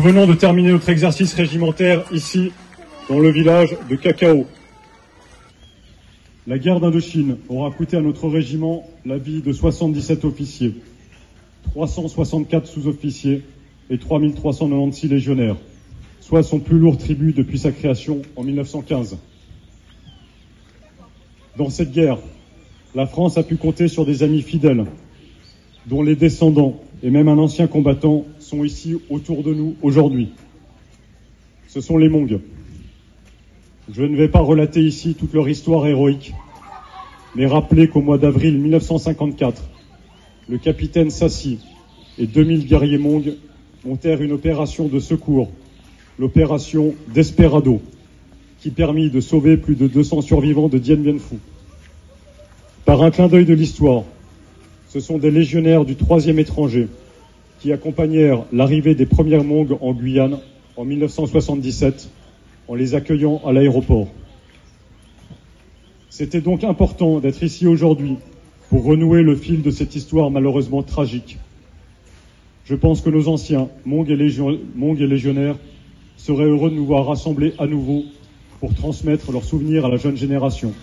venons de terminer notre exercice régimentaire ici, dans le village de Cacao. La guerre d'Indochine aura coûté à notre régiment la vie de 77 officiers, 364 sous-officiers et 3396 légionnaires, soit son plus lourd tribut depuis sa création en 1915. Dans cette guerre, la France a pu compter sur des amis fidèles, dont les descendants et même un ancien combattant sont ici autour de nous aujourd'hui. Ce sont les Mongs. Je ne vais pas relater ici toute leur histoire héroïque, mais rappeler qu'au mois d'avril 1954, le capitaine Sassy et 2000 guerriers Mongs montèrent une opération de secours, l'opération Desperado, qui permit de sauver plus de 200 survivants de Dien Bien Phu. Par un clin d'œil de l'histoire, ce sont des légionnaires du 3e étranger qui accompagnèrent l'arrivée des premières Mongs en Guyane en 1977 en les accueillant à l'aéroport. C'était donc important d'être ici aujourd'hui pour renouer le fil de cette histoire malheureusement tragique. Je pense que nos anciens Mongs et légionnaires seraient heureux de nous voir rassemblés à nouveau pour transmettre leurs souvenirs à la jeune génération.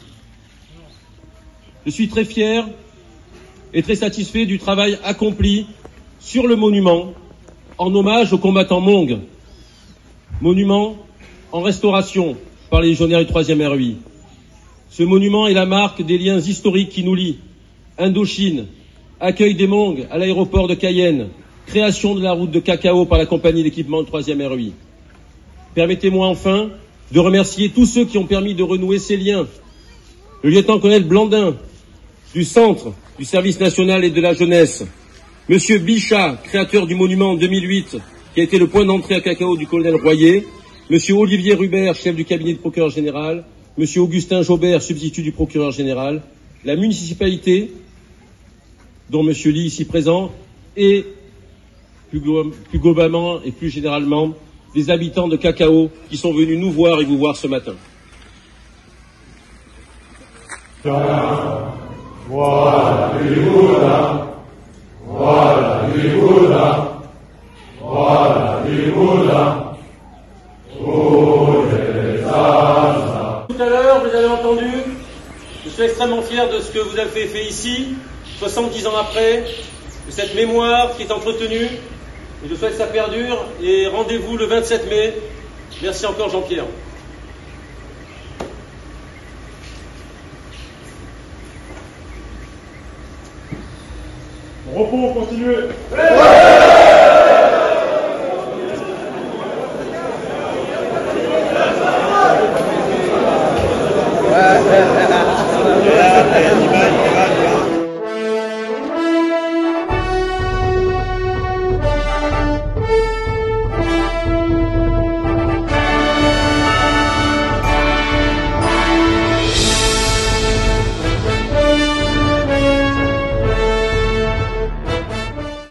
Je suis très fier et très satisfait du travail accompli sur le monument en hommage aux combattants Mongs. Monument en restauration par les légionnaires du 3e RUI. Ce monument est la marque des liens historiques qui nous lient. Indochine, accueil des Mongs à l'aéroport de Cayenne, création de la route de Cacao par la compagnie d'équipement du 3e RUI. Permettez-moi enfin de remercier tous ceux qui ont permis de renouer ces liens. Le lieutenant-colonel Blandin, du Centre du Service National et de la Jeunesse. Monsieur Bichat, créateur du monument en 2008, qui a été le point d'entrée à Cacao du colonel Royer. Monsieur Olivier Rubert, chef du cabinet du procureur général. Monsieur Augustin Jaubert, substitut du procureur général. La municipalité, dont Monsieur Lee ici présent, et plus globalement et plus généralement, les habitants de Cacao qui sont venus nous voir et vous voir ce matin. Voilà figura, voilà figura, voilà figura, tout à l'heure, vous avez entendu, je suis extrêmement fier de ce que vous avez fait ici, 70 ans après, de cette mémoire qui est entretenue, et je souhaite que ça perdure, et rendez-vous le 27 mai. Merci encore Jean-Pierre. Repos, continuez.